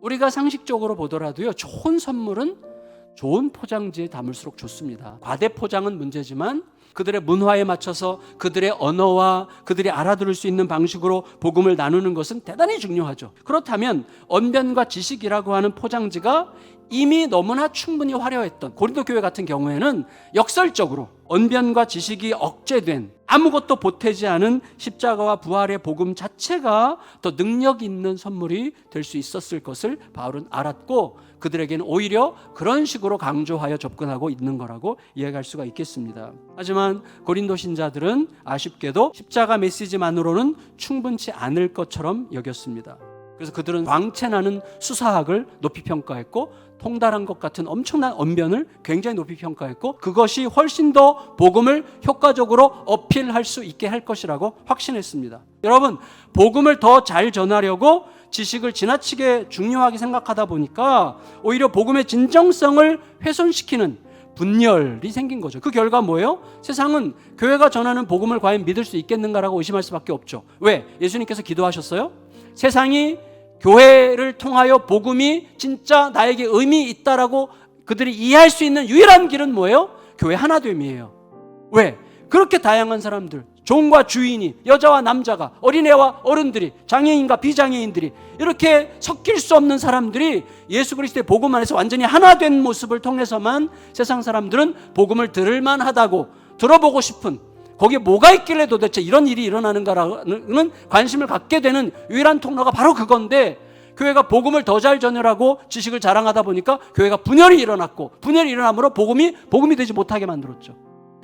우리가 상식적으로 보더라도요, 좋은 선물은 좋은 포장지에 담을수록 좋습니다. 과대 포장은 문제지만 그들의 문화에 맞춰서 그들의 언어와 그들이 알아들을 수 있는 방식으로 복음을 나누는 것은 대단히 중요하죠. 그렇다면 언변과 지식이라고 하는 포장지가 이미 너무나 충분히 화려했던 고린도 교회 같은 경우에는 역설적으로 언변과 지식이 억제된 아무것도 보태지 않은 십자가와 부활의 복음 자체가 더 능력 있는 선물이 될 수 있었을 것을 바울은 알았고, 그들에게는 오히려 그런 식으로 강조하여 접근하고 있는 거라고 이해할 수가 있겠습니다. 하지만 고린도 신자들은 아쉽게도 십자가 메시지만으로는 충분치 않을 것처럼 여겼습니다. 그래서 그들은 광채나는 수사학을 높이 평가했고, 통달한 것 같은 엄청난 언변을 굉장히 높이 평가했고, 그것이 훨씬 더 복음을 효과적으로 어필할 수 있게 할 것이라고 확신했습니다. 여러분, 복음을 더 잘 전하려고 지식을 지나치게 중요하게 생각하다 보니까 오히려 복음의 진정성을 훼손시키는 분열이 생긴 거죠. 그 결과 뭐예요? 세상은 교회가 전하는 복음을 과연 믿을 수 있겠는가라고 의심할 수밖에 없죠. 왜? 예수님께서 기도하셨어요? 세상이 교회를 통하여 복음이 진짜 나에게 의미 있다라고 그들이 이해할 수 있는 유일한 길은 뭐예요? 교회 하나됨이에요. 왜? 그렇게 다양한 사람들, 종과 주인이, 여자와 남자가, 어린애와 어른들이, 장애인과 비장애인들이 이렇게 섞일 수 없는 사람들이 예수 그리스도의 복음 안에서 완전히 하나 된 모습을 통해서만 세상 사람들은 복음을 들을만 하다고, 들어보고 싶은, 거기에 뭐가 있길래 도대체 이런 일이 일어나는가라는 관심을 갖게 되는 유일한 통로가 바로 그건데, 교회가 복음을 더 잘 전하라고 지식을 자랑하다 보니까 교회가 분열이 일어났고, 분열이 일어나므로 복음이 되지 못하게 만들었죠.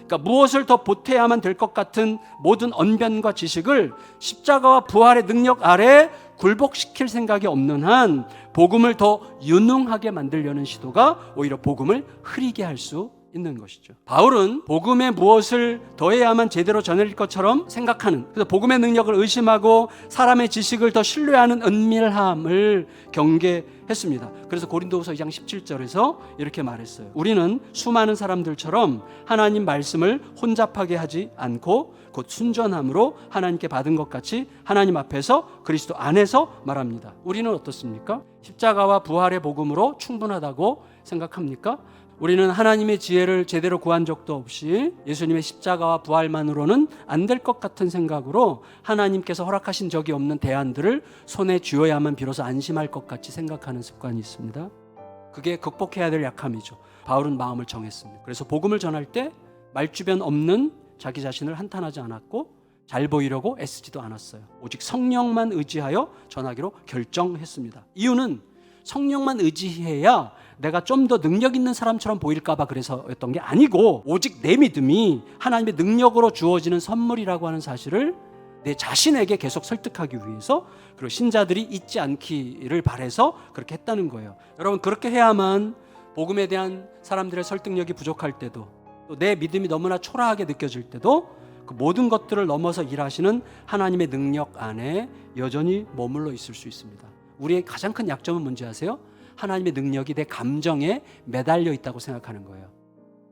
그러니까 무엇을 더 보태야만 될 것 같은 모든 언변과 지식을 십자가와 부활의 능력 아래 굴복시킬 생각이 없는 한 복음을 더 유능하게 만들려는 시도가 오히려 복음을 흐리게 할 수 있는 것이죠. 바울은 복음에 무엇을 더해야만 제대로 전할 것처럼 생각하는, 그래서 복음의 능력을 의심하고 사람의 지식을 더 신뢰하는 은밀함을 경계했습니다. 그래서 고린도후서 2장 17절에서 이렇게 말했어요. 우리는 수많은 사람들처럼 하나님 말씀을 혼잡하게 하지 않고 곧 순전함으로 하나님께 받은 것 같이 하나님 앞에서 그리스도 안에서 말합니다. 우리는 어떻습니까? 십자가와 부활의 복음으로 충분하다고 생각합니까? 우리는 하나님의 지혜를 제대로 구한 적도 없이 예수님의 십자가와 부활만으로는 안 될 것 같은 생각으로 하나님께서 허락하신 적이 없는 대안들을 손에 쥐어야만 비로소 안심할 것 같이 생각하는 습관이 있습니다. 그게 극복해야 될 약함이죠. 바울은 마음을 정했습니다. 그래서 복음을 전할 때 말주변 없는 자기 자신을 한탄하지 않았고 잘 보이려고 애쓰지도 않았어요. 오직 성령만 의지하여 전하기로 결정했습니다. 이유는 성령만 의지해야 내가 좀 더 능력 있는 사람처럼 보일까 봐 그래서였던 게 아니고, 오직 내 믿음이 하나님의 능력으로 주어지는 선물이라고 하는 사실을 내 자신에게 계속 설득하기 위해서, 그리고 신자들이 잊지 않기를 바라서 그렇게 했다는 거예요. 여러분, 그렇게 해야만 복음에 대한 사람들의 설득력이 부족할 때도, 또 내 믿음이 너무나 초라하게 느껴질 때도 그 모든 것들을 넘어서 일하시는 하나님의 능력 안에 여전히 머물러 있을 수 있습니다. 우리의 가장 큰 약점은 뭔지 아세요? 하나님의 능력이 내 감정에 매달려 있다고 생각하는 거예요.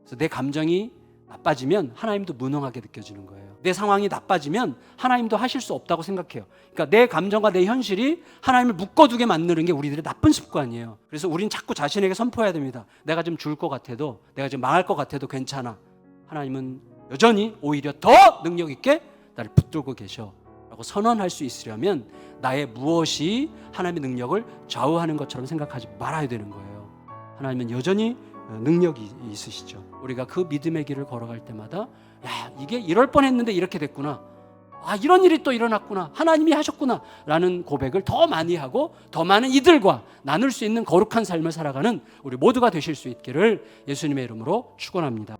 그래서 내 감정이 나빠지면 하나님도 무능하게 느껴지는 거예요. 내 상황이 나빠지면 하나님도 하실 수 없다고 생각해요. 그러니까 내 감정과 내 현실이 하나님을 묶어두게 만드는 게 우리들의 나쁜 습관이에요. 그래서 우리는 자꾸 자신에게 선포해야 됩니다. 내가 좀 죽을 것 같아도, 내가 좀 망할 것 같아도 괜찮아. 하나님은 여전히 오히려 더 능력 있게 나를 붙들고 계셔 라고 선언할 수 있으려면 나의 무엇이 하나님의 능력을 좌우하는 것처럼 생각하지 말아야 되는 거예요. 하나님은 여전히 능력이 있으시죠. 우리가 그 믿음의 길을 걸어갈 때마다, 야, 이게 이럴 뻔했는데 이렇게 됐구나, 아, 이런 일이 또 일어났구나, 하나님이 하셨구나 라는 고백을 더 많이 하고 더 많은 이들과 나눌 수 있는 거룩한 삶을 살아가는 우리 모두가 되실 수 있기를 예수님의 이름으로 축원합니다.